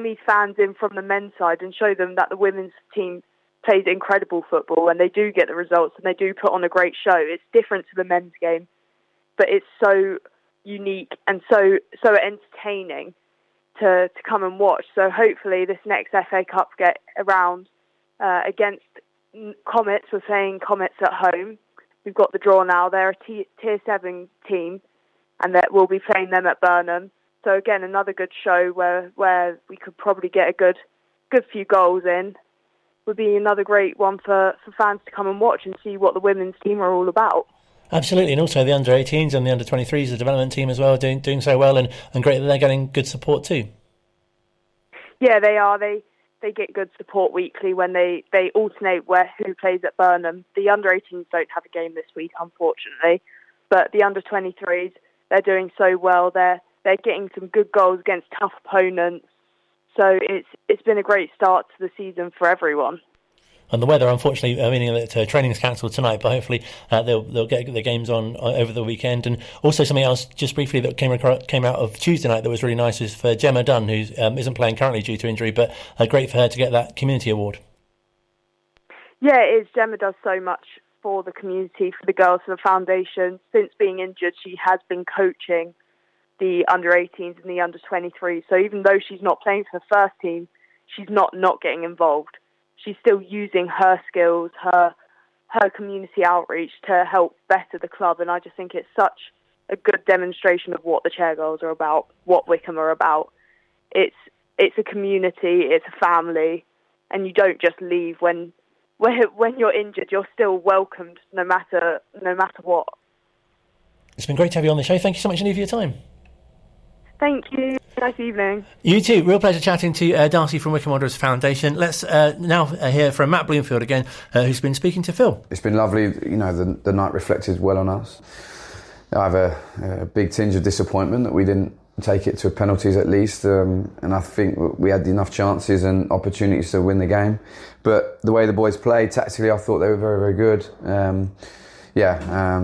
these fans in from the men's side and show them that the women's team plays incredible football and they do get the results and they do put on a great show. It's different to the men's game, but it's so unique and so entertaining to come and watch. So hopefully this next FA Cup get around against Comets. We're playing Comets at home. We've got the draw now. They're a Tier 7 team, and that we'll be playing them at Burnham. So again, another good show where we could probably get a good few goals in. Would be another great one for fans to come and watch and see what the women's team are all about. Absolutely, and also the under-18s and the under-23s, the development team as well, doing so well, and great that they're getting good support too. Yeah, they are. They get good support weekly when they alternate who plays at Burnham. The under-18s don't have a game this week, unfortunately, but the under-23s, they're doing so well. They're getting some good goals against tough opponents. So it's been a great start to the season for everyone. And the weather, unfortunately, meaning that training's cancelled tonight, but hopefully they'll get the games on over the weekend. And also something else, just briefly, that came out of Tuesday night that was really nice is for Gemma Dunn, who isn't playing currently due to injury, but great for her to get that community award. Yeah, it is. Gemma does so much for the community, for the girls, for the foundation. Since being injured, she has been coaching the under-18s and the under-23s. So even though she's not playing for the first team, she's not getting involved. She's still using her skills, her community outreach to help better the club. And I just think it's such a good demonstration of what the Chairgirls are about, what Wycombe are about. It's a community, it's a family, and you don't just leave when you're injured. You're still welcomed no matter what. It's been great to have you on the show. Thank you so much, Annie, for your time. Thank you. Nice evening. You too. Real pleasure chatting to Darcie from Wycombe Wanderers Foundation. Let's now hear from Matt Bloomfield again, who's been speaking to Phil. It's been lovely. The night reflected well on us. I have a big tinge of disappointment that we didn't take it to penalties at least, and I think we had enough chances and opportunities to win the game. But the way the boys played tactically, I thought they were very, very good.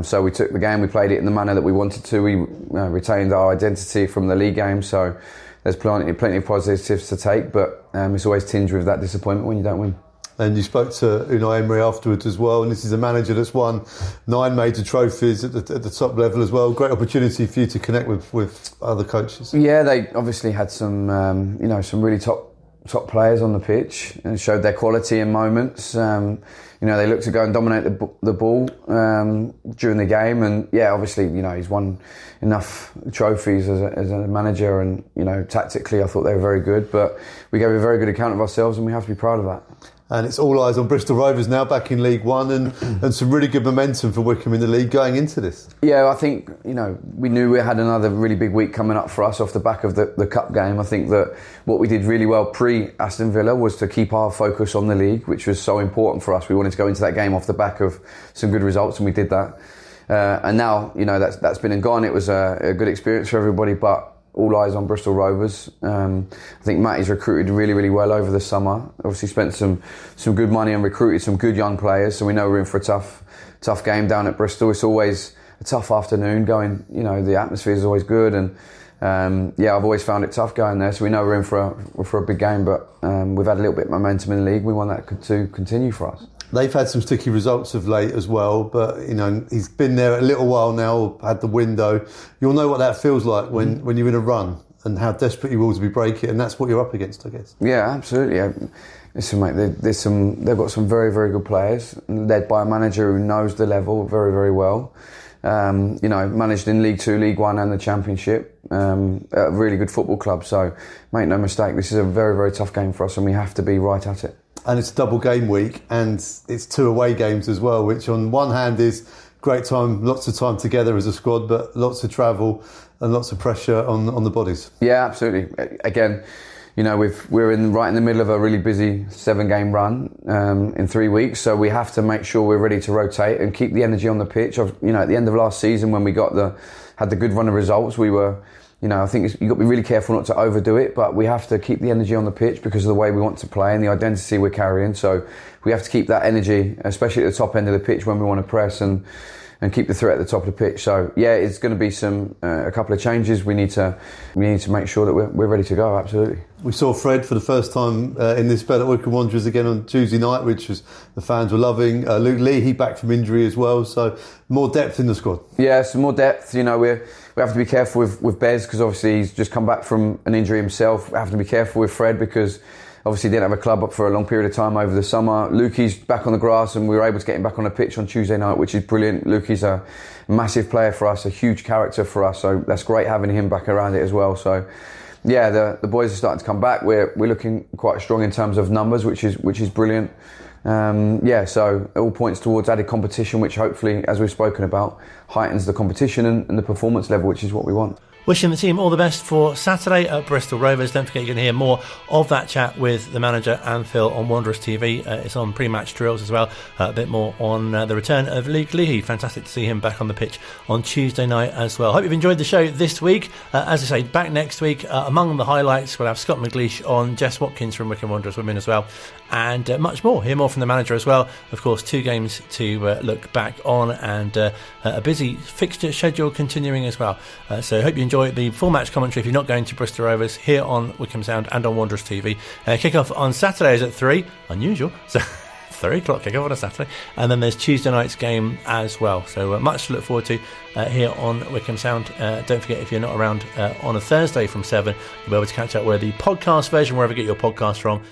So we took the game, we played it in the manner that we wanted to. We retained our identity from the league game, so there's plenty of positives to take, but it's always tinged with that disappointment when you don't win. And you spoke to Unai Emery afterwards as well, and this is a manager that's won 9 major trophies at the top level as well. Great opportunity for you to connect with other coaches. Yeah, they obviously had some really top players on the pitch and showed their quality in moments. They looked to go and dominate the ball during the game, and obviously, he's won enough trophies as a manager, and tactically, I thought they were very good. But we gave a very good account of ourselves, and we have to be proud of that. And it's all eyes on Bristol Rovers now, back in League One, and some really good momentum for Wycombe in the league going into this. Yeah, I think, we knew we had another really big week coming up for us off the back of the Cup game. I think that what we did really well pre-Aston Villa was to keep our focus on the league, which was so important for us. We wanted to go into that game off the back of some good results, and we did that. And now, that's been and gone. It was a good experience for everybody, but all eyes on Bristol Rovers. I think Matty's recruited really, really well over the summer. Obviously spent some good money and recruited some good young players, so we know we're in for a tough game down at Bristol. It's always a tough afternoon going, the atmosphere is always good, and I've always found it tough going there, so we know we're in for a big game, but we've had a little bit of momentum in the league. We want that to continue for us. They've had some sticky results of late as well, but he's been there a little while now, had the window. You'll know what that feels like when you're in a run, and how desperate you will to be breaking, and that's what you're up against, I guess. Yeah, absolutely. Listen, mate, they've got some very, very good players, led by a manager who knows the level very, very well. Managed in League 2, League 1 and the Championship, at a really good football club. So make no mistake, this is a very, very tough game for us, and we have to be right at it. And it's a double game week, and it's 2 away games as well, which on one hand is great time, lots of time together as a squad, but lots of travel and lots of pressure on the bodies. Yeah, absolutely. Again, we're right in the middle of a really busy 7-game run in 3 weeks, so we have to make sure we're ready to rotate and keep the energy on the pitch. At the end of last season, when we had the good run of results, we were. I think you've got to be really careful not to overdo it, but we have to keep the energy on the pitch because of the way we want to play and the identity we're carrying. So we have to keep that energy, especially at the top end of the pitch when we want to press and keep the threat at the top of the pitch. So it's going to be a couple of changes. We need to make sure that we're ready to go. Absolutely. We saw Fred for the first time in this spell at Wycombe Wanderers again on Tuesday night, which was the fans were loving. Luke Lee, he back from injury as well, so more depth in the squad. Yeah, some more depth. We have to be careful with Bez because obviously he's just come back from an injury himself. We have to be careful with Fred because obviously he didn't have a club up for a long period of time over the summer. Lukey's back on the grass, and we were able to get him back on the pitch on Tuesday night, which is brilliant. Lukey's a massive player for us, a huge character for us, so that's great having him back around it as well. So the boys are starting to come back. We're looking quite strong in terms of numbers, which is brilliant. So it all points towards added competition, which hopefully, as we've spoken about, heightens the competition and the performance level, which is what we want. Wishing the team all the best for Saturday at Bristol Rovers. Don't forget you can hear more of that chat with the manager and Phil on Wanderers TV. It's on pre-match drills as well. A bit more on the return of Luke Leahy. Fantastic to see him back on the pitch on Tuesday night as well. Hope you've enjoyed the show this week. As I say, back next week. Among the highlights, we'll have Scott McLeish on, Jess Watkins from Wycombe Wanderers Women as well, and much more. Hear more from the manager as well. Of course, 2 games to look back on, and a busy fixture schedule continuing as well. So hope you enjoy the full match commentary if you're not going to Bristol Rovers here on Wycombe Sound and on Wanderers TV. Kick-off on Saturdays at 3. Unusual. So 3 o'clock kickoff on a Saturday, and then there's Tuesday night's game as well. So much to look forward to here on Wycombe Sound. Don't forget, if you're not around on a Thursday from 7, you'll be able to catch up with the podcast version wherever you get your podcast from.